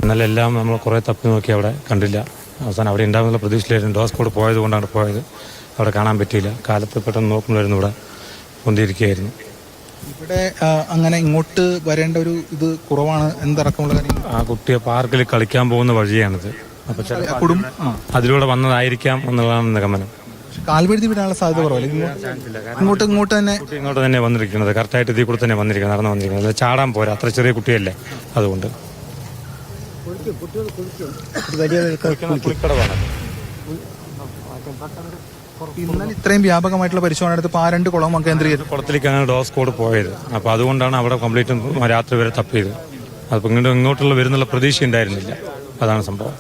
ഇന്നലെ എല്ലാം നമ്മൾ കുറേ തപ്പി നോക്കി, അവിടെ കണ്ടില്ല. അവസാനം അവിടെ ഉണ്ടാകുന്നുള്ള പ്രതീക്ഷയിലായിരുന്നു. ഡോസ് കോഡ് പോയത് കൊണ്ടാണ് പോയത്. അവിടെ കാണാൻ പറ്റിയില്ല. കാലത്ത് പെട്ടെന്ന് നോക്കുമ്പോഴായിരുന്നു ഇവിടെ പൊന്തിയിരിക്കുകയായിരുന്നു. ഇവിടെ അങ്ങനെ ഇങ്ങോട്ട് വരേണ്ട ഒരു ഇത് കുറവാണ് എന്തടക്കമുള്ള കാര്യങ്ങൾ. ആ കുട്ടിയെ പാർക്കിൽ കളിക്കാൻ പോകുന്ന വഴിയാണിത്. അപ്പോൾ ചിലപ്പോൾ അതിലൂടെ വന്നതായിരിക്കാം എന്നുള്ളതാണ് നിഗമനം. കാൽവഴുതി വിടാനുള്ള സാധ്യത കുറവല്ലേ? ഇങ്ങോട്ട് തന്നെ വന്നിരിക്കുന്നത്. കറക്റ്റായിട്ട് ഇതിൽ കൂടെ തന്നെ വന്നിരിക്കുന്നത്, നടന്നു വന്നിരിക്കുന്നത്. ചാടാൻ പോരാ, അത്ര ചെറിയ കുട്ടിയല്ലേ. അതുകൊണ്ട് ഇന്നലെ ഇത്രയും വ്യാപകമായിട്ടുള്ള പരിശോധന നടത്തി ആ 2 കുളം കേന്ദ്രീകരിച്ചു കുളത്തിലേക്കാണ് ഡോസ് കോഡ് പോയത്. അപ്പോൾ അതുകൊണ്ടാണ് അവിടെ കംപ്ലീറ്റ് രാത്രി വരെ തപ്പിയത്. അതിപ്പോൾ ഇങ്ങോട്ടുള്ള വരുന്നുള്ള പ്രതീക്ഷ ഉണ്ടായിരുന്നില്ല. അതാണ് സംഭവം.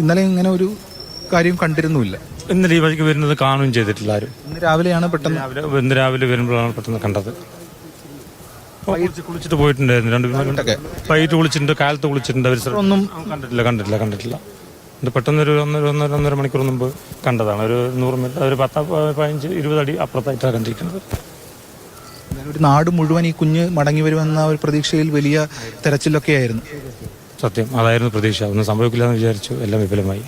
ഇന്നലെ ഇങ്ങനെ ഒരു കാര്യം കണ്ടിരുന്നുമില്ല. ഇന്നലെ ഈ വഴിക്ക് വരുന്നത് കാണുകയും ചെയ്തിട്ടില്ല ആരും. ഇന്ന് രാവിലെയാണ് പെട്ടെന്ന് ഇന്ന് രാവിലെ വരുമ്പോഴാണ് പെട്ടെന്ന് കണ്ടത്. കുളിച്ചിട്ട് പോയിട്ടുണ്ടായിരുന്നു. 2 പേരും വൈകിട്ട് കുളിച്ചിട്ടുണ്ട്, കാലത്ത് കുളിച്ചിട്ടുണ്ട്. അവർ ഒന്നും കണ്ടിട്ടില്ല. ഇത് പെട്ടെന്നൊരു 1.5 മണിക്കൂർ മുമ്പ് കണ്ടതാണ്. ഒരു 100 മീറ്റർ, ഒരു 10-15-20 അടി അപ്പുറത്തായിട്ടാണ് കണ്ടിരിക്കുന്നത്. ഒരു നാട് മുഴുവൻ ഈ കുഞ്ഞ് മടങ്ങി വരുമെന്ന ഒരു പ്രതീക്ഷയിൽ വലിയ തെരച്ചിലൊക്കെ ആയിരുന്നു. സത്യം, അതായിരുന്നു പ്രതീക്ഷ. ഒന്നും സംഭവിക്കില്ല എന്ന് വിചാരിച്ചു. എല്ലാം വിഫലമായി.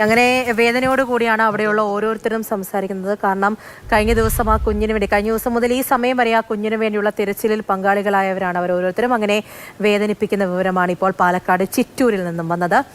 അങ്ങനെ വേദനയോട് കൂടിയാണ് അവിടെയുള്ള ഓരോരുത്തരും സംസാരിക്കുന്നത്. കാരണം കഴിഞ്ഞ ദിവസം ആ കുഞ്ഞിന് വേണ്ടി, കഴിഞ്ഞ ദിവസം മുതൽ ഈ സമയം വരെ ആ കുഞ്ഞിന് വേണ്ടിയുള്ള തിരച്ചിലിൽ പങ്കാളികളായവരാണ് അവർ ഓരോരുത്തരും. അങ്ങനെ വേദനിപ്പിക്കുന്ന വിവരമാണ് ഇപ്പോൾ പാലക്കാട് ചിറ്റൂരിൽ നിന്നും വന്നത്.